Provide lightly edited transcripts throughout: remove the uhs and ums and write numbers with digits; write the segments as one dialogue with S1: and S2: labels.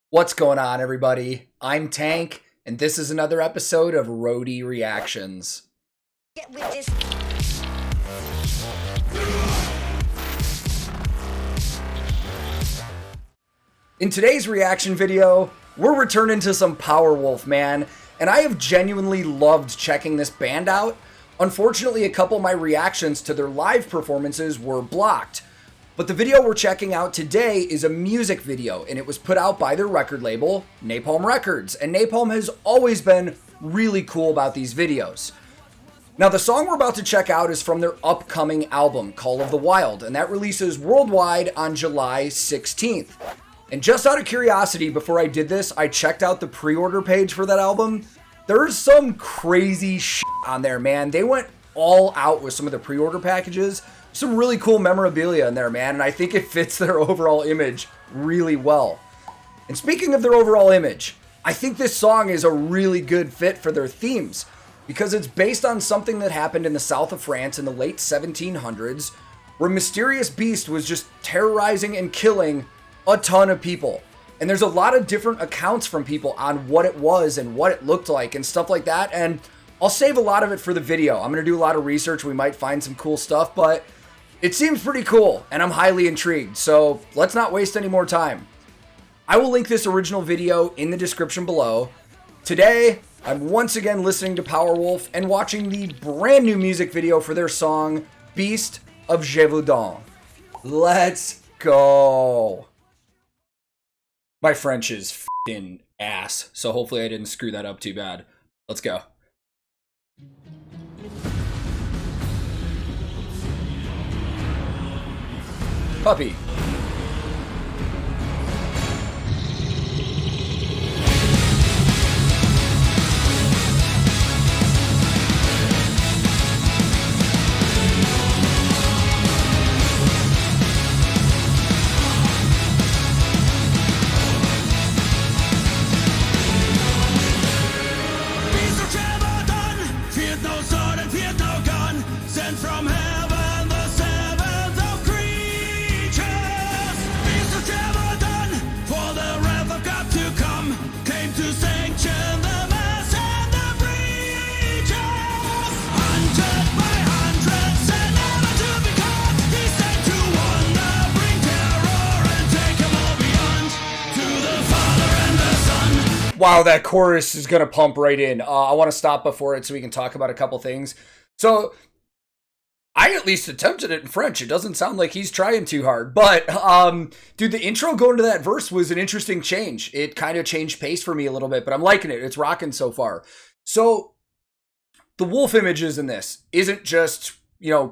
S1: What's going on, everybody? I'm Tank, and this is another episode of Roadie Reactions.
S2: Get with this.
S1: In today's reaction video, we're returning to some Powerwolf, man, and I have genuinely loved checking this band out. Unfortunately, a couple of my reactions to their live performances were blocked. But the video we're checking out today is a music video, and it was put out by their record label, Napalm Records, and Napalm has always been really cool about these videos. Now, the song we're about to check out is from their upcoming album, Call of the Wild, and that releases worldwide on July 16th. And just out of curiosity, before I did this, I checked out the pre-order page for that album. There's some crazy shit on there, man. They went all out with some of the pre-order packages. Some really cool memorabilia in there, man, and I think it fits their overall image really well. And speaking of their overall image, I think this song is a really good fit for their themes because it's based on something that happened in the south of France in the late 1700s where a mysterious beast was just terrorizing and killing a ton of people. And there's a lot of different accounts from people on what it was and what it looked like and stuff like that, and I'll save a lot of it for the video. I'm going to do a lot of research. We might find some cool stuff, but it seems pretty cool, and I'm highly intrigued, so let's not waste any more time. I will link this original video in the description below. Today, I'm once again listening to Powerwolf and watching the brand new music video for their song, Beast of Gévaudan. Let's go. My French is f***ing ass, so hopefully I didn't screw that up too bad. Let's go. Puppy.
S3: Beast of Gevaudan, feared no sword and feared no gun, sent from heaven the seventh of creatures. Beast of Gevaudan, for the wrath of God to come, came to sanction the mass and the breaches. Hunted by hundreds and never to be caught, he sent to wonder, bring terror and take them all beyond, to the Father and the Son.
S1: Wow, that chorus is going to pump right in. I want to stop before it so we can talk about a couple things. So, I at least attempted it in French. It doesn't sound like he's trying too hard. But, dude, the intro going to that verse was an interesting change. It kind of changed pace for me a little bit, but I'm liking it. It's rocking so far. So, the wolf images in this isn't just,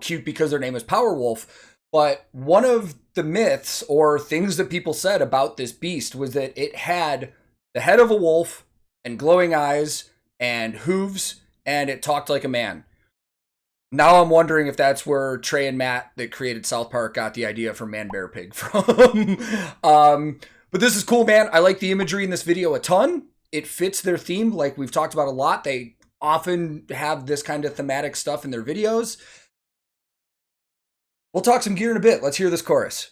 S1: cute because their name is Powerwolf, but one of the myths or things that people said about this beast was that it had the head of a wolf and glowing eyes and hooves, and it talked like a man. Now I'm wondering if that's where Trey and Matt that created South Park got the idea for Man Bear Pig from. But this is cool, man. I like the imagery in this video a ton. It fits their theme like we've talked about a lot. They often have this kind of thematic stuff in their videos. We'll talk some gear in a bit. Let's hear this chorus.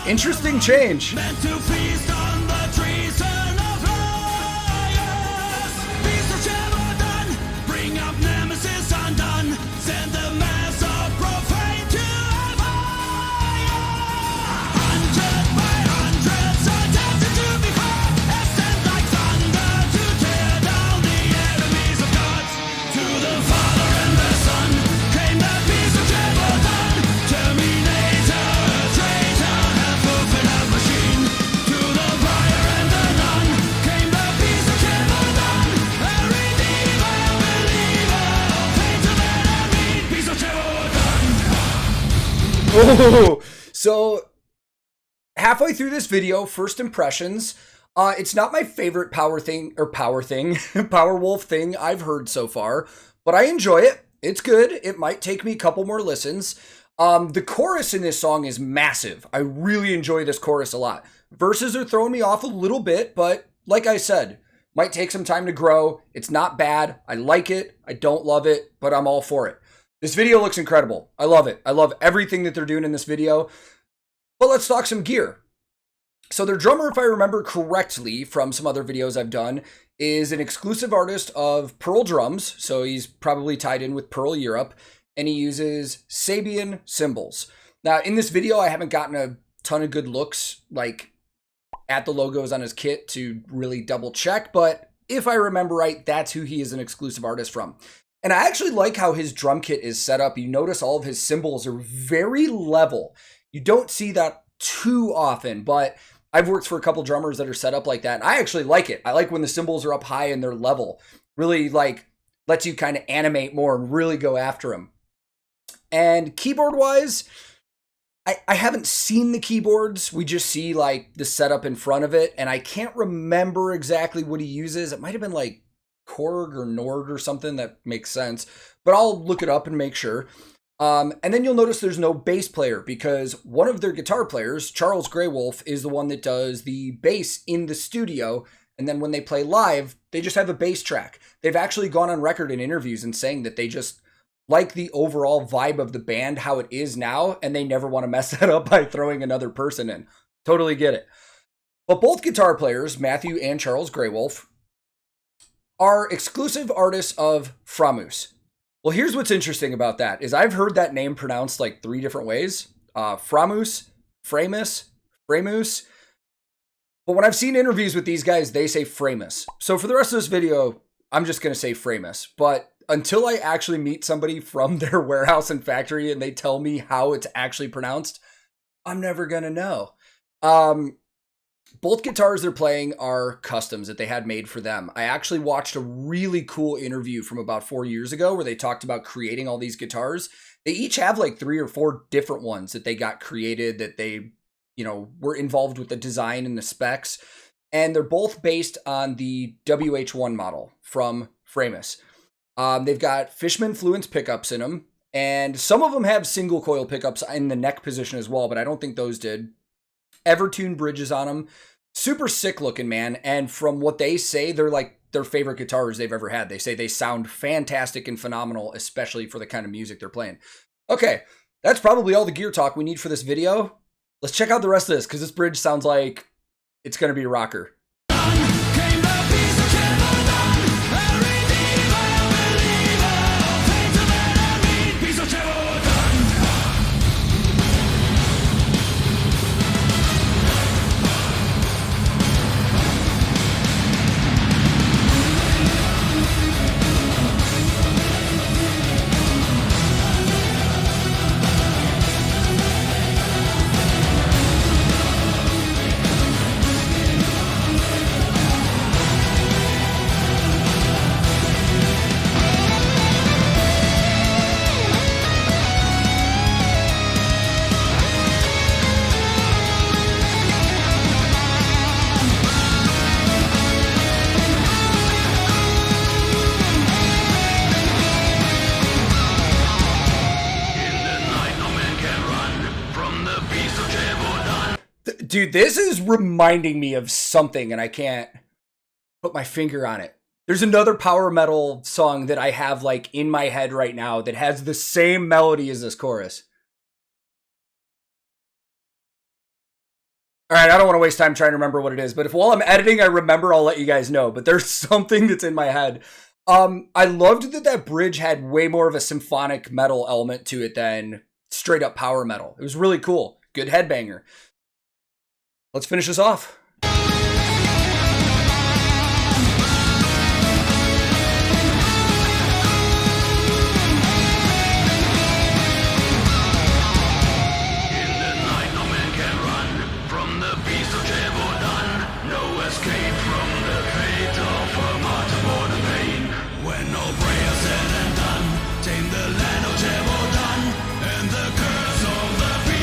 S1: Interesting change.
S3: Meant to feast on the treason of liars. Beast of Gevaudan, bring up nemesis undone. Send the mass of profane to fire. Hunted by hundreds, attempted to be caught. Ascend like thunder to tear down the enemies of God. To the Father and the Son came the Beast of Gevaudan. Terminator, traitor, half-wolf and half-machine.
S1: Oh, so halfway through this video, first impressions. It's not my favorite Powerwolf thing I've heard so far, but I enjoy it. It's good. It might take me a couple more listens. The chorus in this song is massive. I really enjoy this chorus a lot. Verses are throwing me off a little bit, but like I said, might take some time to grow. It's not bad. I like it. I don't love it, but I'm all for it. This video looks incredible. I love it. I love everything that they're doing in this video. But let's talk some gear. So their drummer, if I remember correctly from some other videos I've done, is an exclusive artist of Pearl drums. So he's probably tied in with Pearl Europe, and he uses Sabian cymbals. Now in this video, I haven't gotten a ton of good looks like at the logos on his kit to really double check, but if I remember right, that's who he is an exclusive artist from. And I actually like how his drum kit is set up. You notice all of his cymbals are very level. You don't see that too often, but I've worked for a couple drummers that are set up like that, and I actually like it. I like when the cymbals are up high and they're level. Really like lets you kind of animate more and really go after them. And keyboard wise, I haven't seen the keyboards. We just see like the setup in front of it, and I can't remember exactly what he uses. It might have been like Korg or Nord or something. That makes sense, but I'll look it up and make sure. And then you'll notice there's no bass player because one of their guitar players, Charles Greywolf, is the one that does the bass in the studio. And then when they play live, they just have a bass track. They've actually gone on record in interviews and saying that they just like the overall vibe of the band, how it is now, and they never want to mess that up by throwing another person in. Totally get it. But both guitar players, Matthew and Charles Greywolf, are exclusive artists of Framus. Well, here's what's interesting about that is I've heard that name pronounced like 3 different ways. Framus, Framus. But when I've seen interviews with these guys, they say Framus. So for the rest of this video, I'm just going to say Framus. But until I actually meet somebody from their warehouse and factory and they tell me how it's actually pronounced, I'm never going to know. Both guitars they're playing are customs that they had made for them. I actually watched a really cool interview from about 4 years ago where they talked about creating all these guitars. They each have like 3 or 4 different ones that they got created that they, were involved with the design and the specs. And they're both based on the WH1 model from Framus. They've got Fishman Fluence pickups in them, and some of them have single coil pickups in the neck position as well, but I don't think those did. Evertune bridges on them. Super sick looking, man. And from what they say, they're like their favorite guitars they've ever had. They say they sound fantastic and phenomenal, especially for the kind of music they're playing. Okay, that's probably all the gear talk we need for this video. Let's check out the rest of this, because this bridge sounds like it's going to be a rocker. Dude, this is reminding me of something, and I can't put my finger on it. There's another power metal song that I have like in my head right now that has the same melody as this chorus. All right, I don't want to waste time trying to remember what it is, but if while I'm editing I remember, I'll let you guys know. But there's something that's in my head. I loved that bridge had way more of a symphonic metal element to it than straight up power metal. It was really cool. Good headbanger. Let's finish this off.
S3: In the night, no man can run from the beast of Gevaudan. No escape from the fate of a martyr for the pain. When all prayers said and done, tame the land of Gevaudan and the curse of the beast.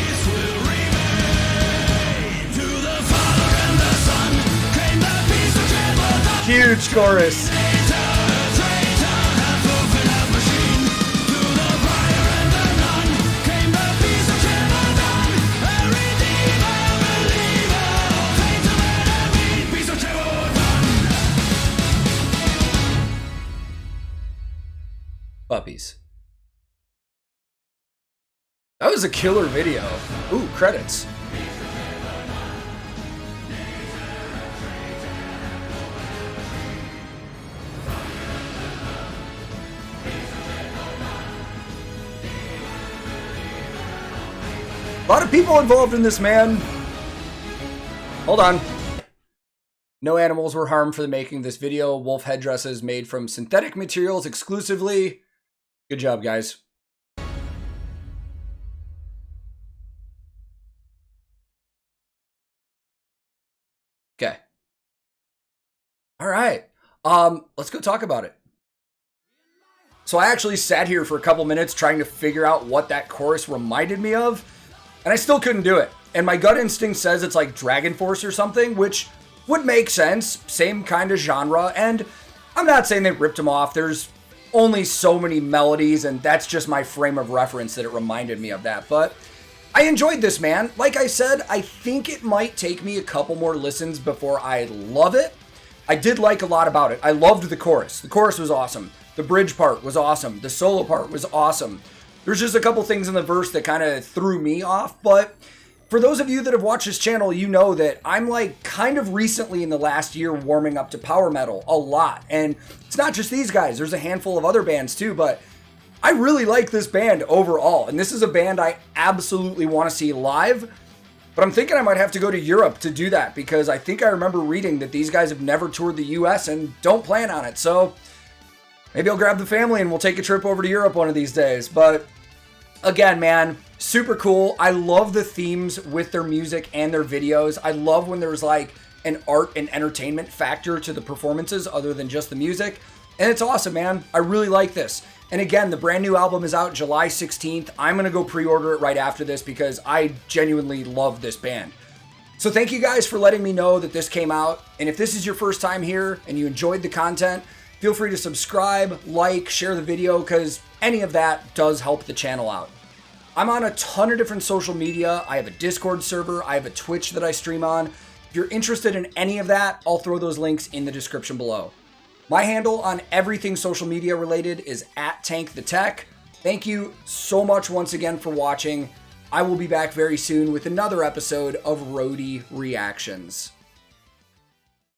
S1: huge chorus. Puppies. That was a killer video. Ooh, credits. A lot of people involved in this, man. Hold on. No animals were harmed for the making of this video. Wolf headdresses made from synthetic materials exclusively. Good job, guys. Okay. All right. Let's go talk about it. So I actually sat here for a couple minutes trying to figure out what that chorus reminded me of, and I still couldn't do it. And my gut instinct says it's like Dragon Force or something, which would make sense. Same kind of genre. And I'm not saying they ripped them off. There's only so many melodies, and that's just my frame of reference that it reminded me of that. But I enjoyed this, man. Like I said, I think it might take me a couple more listens before I love it. I did like a lot about it. I loved the chorus. The chorus was awesome. The bridge part was awesome. The solo part was awesome. There's just a couple things in the verse that kind of threw me off, but for those of you that have watched this channel, you know that I'm like kind of recently in the last year warming up to power metal a lot. And it's not just these guys. There's a handful of other bands too, but I really like this band overall. And this is a band I absolutely want to see live, but I'm thinking I might have to go to Europe to do that because I think I remember reading that these guys have never toured the US and don't plan on it. So maybe I'll grab the family and we'll take a trip over to Europe one of these days. But again, man, super cool. I love the themes with their music and their videos. I love when there's like an art and entertainment factor to the performances other than just the music. And it's awesome, man. I really like this. And again, the brand new album is out July 16th. I'm going to go pre-order it right after this because I genuinely love this band. So thank you guys for letting me know that this came out. And if this is your first time here and you enjoyed the content, feel free to subscribe, like, share the video, because any of that does help the channel out. I'm on a ton of different social media. I have a Discord server. I have a Twitch that I stream on. If you're interested in any of that, I'll throw those links in the description below. My handle on everything social media related is @TankTheTech. Thank you so much once again for watching. I will be back very soon with another episode of Roadie Reactions.